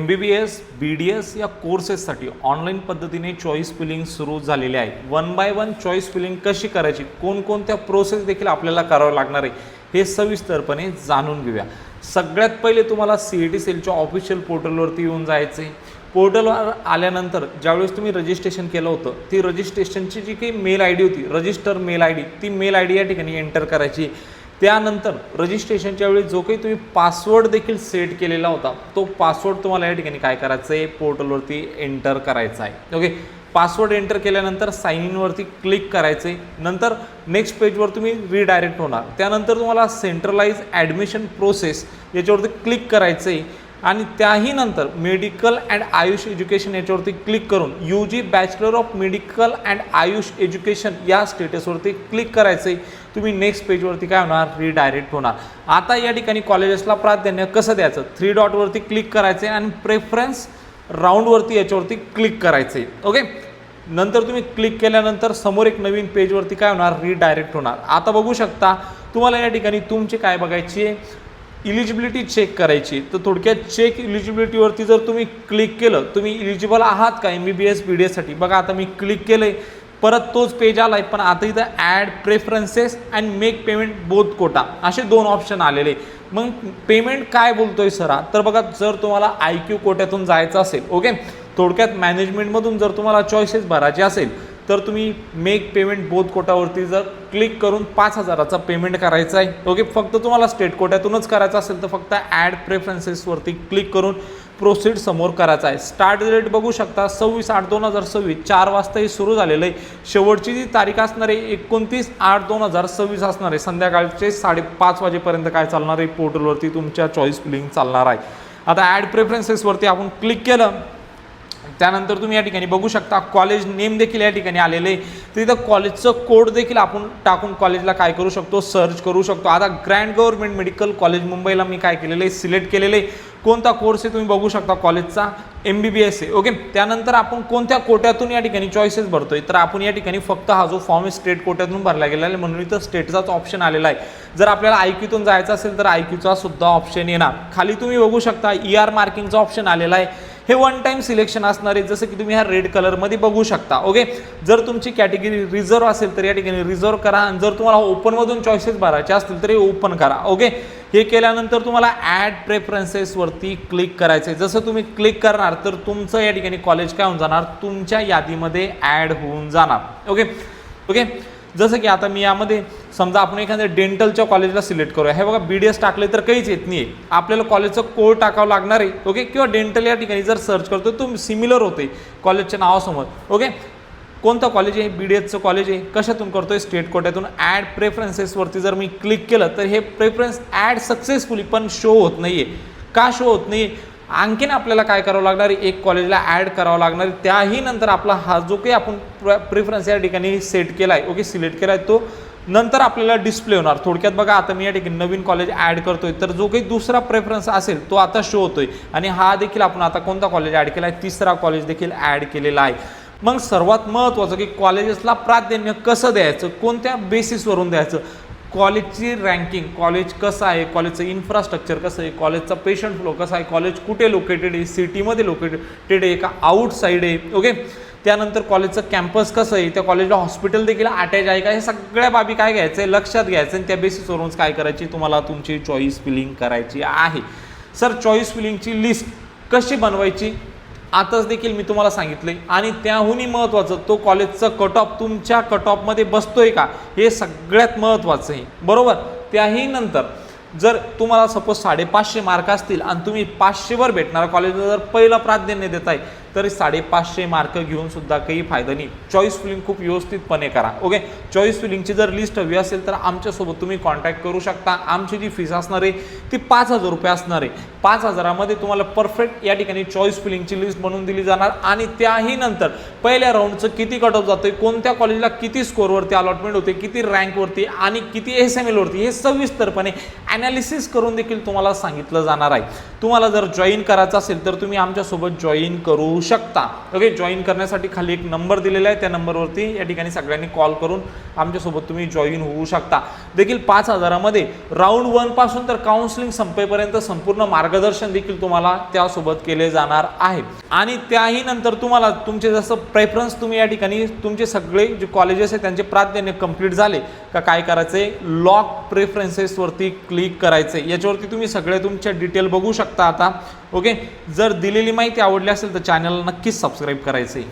MBBS BDS या कोर्सेससाठी online पद्धतीने choice feeling सुरू झालेले आहे। 1 बाय 1 चॉईस फिलिंग कशी करायची, कोणकोणत्या प्रोसेस देखील आपल्याला करावं लागणार आहे हे सविस्तरपणे जाणून घेऊया। सगळ्यात पहिले तुम्हाला CET सेलच्या ऑफिशियल पोर्टलवरती येऊन जायचं आहे। पोर्टलवर आल्यानंतर ज्यावेळेस तुम्ही रजिस्ट्रेशन केलं होतं ती रजिस्ट्रेशनची जी काही मेल ID होती, रजिस्टर मेल ID, ती मेल ID या ठिकाणी एंटर करायची। त्यानंतर रजिस्ट्रेशनच्या वेळी जो काही तुम्ही पासवर्ड देखील सेट केलेला होता तो पासवर्ड तुम्हाला या ठिकाणी काय करायचं आहे, पोर्टलवरती एंटर करायचा आहे। ओके, पासवर्ड एंटर केल्यानंतर साइन इन वरती क्लिक करायचं आहे। नंतर नेक्स्ट पेजवर तुम्ही रिडायरेक्ट होणार। त्यानंतर तुम्हाला सेंट्रलाइज ॲडमिशन प्रोसेस याच्यावरती क्लिक करायचं आहे आणि त्याही नंतर मेडिकल अँड आयुष एज्युकेशन याच्यावरती क्लिक करून UG bachelor of medical and Ayush education या स्टेटसवरती क्लिक करायचं आहे। तुम्ही नेक्स्ट पेजवरती काय होणार, रिडायरेक्ट होणार। आता या ठिकाणी कॉलेजेसला प्राधान्य कसं द्यायचं, 3 डॉटवरती क्लिक करायचं आहे आणि प्रेफरन्स राऊंडवरती याच्यावरती क्लिक करायचं आहे। ओके, नंतर तुम्ही क्लिक केल्यानंतर समोर एक नवीन पेजवरती काय होणार, रिडायरेक्ट होणार। आता बघू शकता तुम्हाला या ठिकाणी तुमचे काय बघायची आहे, इलिजिबिलिटी चेक करायची। तर थोडक्यात चेक इलिजिबिलिटीवरती जर तुम्ही क्लिक केलं, तुम्ही इलिजिबल आहात का MBBS BDS साठी। बघा आता मी क्लिक केलंय, परत तोच पेज आलाय, पण आता इथं add preferences and make payment both quota असे 2 ऑप्शन आलेले। मग पेमेंट काय बोलतोय सरा, तर बघा जर तुम्हाला IQ कोट्यातून जायचं असेल, ओके, थोडक्यात मॅनेजमेंटमधून जर तुम्हाला चॉईसेस भरायचे असेल तर तुम्ही मेक पेमेंट बोथ कोटावरती जर क्लिक करून 5,000चा पेमेंट करायचा आहे। ओके, फक्त तुम्हाला स्टेट कोट्यातूनच करायचं असेल तर फक्त ॲड प्रेफरन्सेसवरती क्लिक करून प्रोसीड समोर करायचा आहे। स्टार्ट डेट बघू शकता 26/8/2026 4 वाजता हे सुरू झालेलं आहे। शेवटची जी तारीख असणार आहे 29/8/2026 असणार आहे। संध्याकाळचे 5:30 वाजेपर्यंत काय चालणार आहे, पोर्टलवरती तुमच्या चॉईस फिलिंग चालणार आहे। आता ॲड प्रेफरन्सेसवरती आपण क्लिक केलं, त्यानंतर तुम्ही या ठिकाणी बघू शकता कॉलेज नेम देखील या ठिकाणी आलेले आहे। तिथं कॉलेजचं कोड देखील आपण टाकून कॉलेजला काय करू शकतो, सर्च करू शकतो। आता ग्रँड गव्हर्नमेंट मेडिकल कॉलेज मुंबईला मी काय केलेलं आहे, सिलेक्ट केलेलं आहे। कोणता कोर्स आहे तुम्ही बघू शकता, कॉलेजचा MBBS आहे। ओके, त्यानंतर आपण कोणत्या कोट्यातून या ठिकाणी चॉईसेस भरतोय, तर आपण या ठिकाणी फक्त हा जो फॉर्म आहे स्टेट कोट्यातून भरला गेला आहे म्हणून इथं स्टेटचाच ऑप्शन आलेला आहे। जर आपल्याला IQतून जायचं असेल तर IQचा सुद्धा ऑप्शन येणार। खाली तुम्ही बघू शकता ER मार्किंगचा ऑप्शन आलेला आहे। हे 1 टाइम सिलेक्शन असणार आहे, जसं की तुम्ही ह्या रेड कलरमध्ये बघू शकता। ओके, जर तुमची कॅटेगरी रिझर्व असेल तर या ठिकाणी रिझर्व करा आणि जर तुम्हाला ओपनमधून चॉईसेस भरायचे असतील तर हे ओपन करा। ओके, हे केल्यानंतर तुम्हाला ॲड प्रेफरन्सेसवरती क्लिक करायचं आहे। जसं तुम्ही क्लिक करणार तर तुमचं या ठिकाणी कॉलेज काय होऊन जाणार, तुमच्या यादीमध्ये ॲड होऊन जाणार। ओके ओके, जसं की आता मी यामध्ये समजा आपण एखाद्या डेंटलच्या कॉलेजला सिलेक्ट करूया। हे बघा BDS टाकले तर काहीच येत नाही आहे, आपल्याला कॉलेजचं कोड टाकावं लागणार आहे। ओके, किंवा डेंटल या ठिकाणी जर सर्च करतो तो सिमिलर होते कॉलेजच्या नावासमोर। ओके, कोणतं कॉलेज आहे, BDSचं कॉलेज आहे, कशातून करतोय, स्टेट कोट्यातून। ॲड प्रेफरन्सेसवरती जर मी क्लिक केलं तर हे प्रेफरन्स ॲड सक्सेसफुली पण शो होत नाही आहे। का शो होत नाही आहे, आणखीन आपल्याला काय करावं लागणार आहे, एक कॉलेजला ॲड करावं लागणार आहे। त्याही नंतर आपला हा जो काही आपण प्रेफरन्स या ठिकाणी सेट केला आहे, ओके, सिलेक्ट केला आहे, तो नंतर आपल्याला डिस्प्ले होणार। थोडक्यात बघा आता मी या ठिकाणी नवीन कॉलेज ॲड करतोय तर जो काही दुसरा प्रेफरन्स असेल तो आता शो होतोय आणि हा देखील आपण आता कोणता कॉलेज ॲड केला आहे, तिसरा कॉलेज देखील ॲड केलेला आहे। मग सर्वात महत्त्वाचं की कॉलेजेसला प्राधान्य कसं द्यायचं, कोणत्या बेसिसवरून द्यायचं, कॉलेजची रँकिंग, कॉलेज कसं आहे, कॉलेजचं इन्फ्रास्ट्रक्चर कसं आहे, कॉलेजचा पेशंट फ्लो कसा आहे, कॉलेज कुठे लोकेटेड आहे, सिटीमध्ये लोकेटेड आहे का आउटसाईड आहे। ओके, त्यानंतर कॉलेजचं कॅम्पस कसं आहे, त्या कॉलेजला हॉस्पिटल देखील अटॅच आहे का, हे सगळ्या बाबी काय घ्यायचं आहे, लक्षात घ्यायचं आणि त्या बेसिसवरूनच काय करायची, तुम्हाला तुमची चॉईस फिलिंग करायची आहे। सर चॉईस फिलिंगची लिस्ट कशी बनवायची आताच देखील मी तुम्हाला सांगितले आणि त्याहूनही महत्त्वाचं तो कॉलेजचा कट ऑफ तुमच्या कट ऑफमध्ये बसतोय का, हे सगळ्यात महत्त्वाचं आहे, बरोबर। त्याही नंतर जर तुम्हाला सपोज 550 मार्क असतील आणि तुम्ही 500वर भेटणारा कॉलेजला जर पहिलं प्राधान्य देताय तरी 550 मार्क घेऊन सुद्धा काही फायदा नाही। चॉईस फिलिंग खूप व्यवस्थितपणे करा। ओके, चॉईस फिलिंगची जर लिस्ट हवी असेल तर आमच्यासोबत तुम्ही कॉन्टॅक्ट करू शकता। आमची जी फीस असणार आहे ती 5,000 रुपये असणार आहे। 5,000मध्ये तुम्हाला परफेक्ट या ठिकाणी चॉईस फिलिंगची लिस्ट बनवून दिली जाणार आणि त्याही नंतर पहिल्या राऊंडचं किती कट ऑफ जातोय, कोणत्या कॉलेजला किती स्कोरवरती अलॉटमेंट होते, किती रँकवरती आणि किती SMLवरती, हे सविस्तरपणे ॲनालिसिस करून देखील तुम्हाला सांगितलं जाणार आहे। तुम्हाला जर जॉईन करायचं असेल तर तुम्ही आमच्यासोबत जॉईन करू होऊ शकता. ओके, जॉईन करण्यासाठी खाली एक नंबर दिलेला आहे, त्या नंबरवरती या ठिकाणी सगळ्यांनी कॉल करून आमच्यासोबत तुम्ही जॉईन होऊ शकता. देखील 5,000 मध्ये राऊंड 1 पासून तर काउन्सिलिंग संपेपर्यंत संपूर्ण मार्गदर्शन देखील तुम्हाला त्यासोबत केले जाणार आहे. आणि त्याही नंतर तुम्हाला तुमचे जसं प्रेफरन्स तुम्ही या ठिकाणी तुमचे सगळे जे कॉलेजेस आहेत त्यांचे प्राधान्य कंप्लीट झाले का काय करायचे, लॉक प्रेफरन्सेस वरती क्लिक करायचे. याच्यावरती तुम्ही सगळे तुमच्या डिटेल बघू शकता आता. ओके, जर दिलेली माहिती आवडली असेल तर चॅनलला नक्कीच सबस्क्राईब करायचे.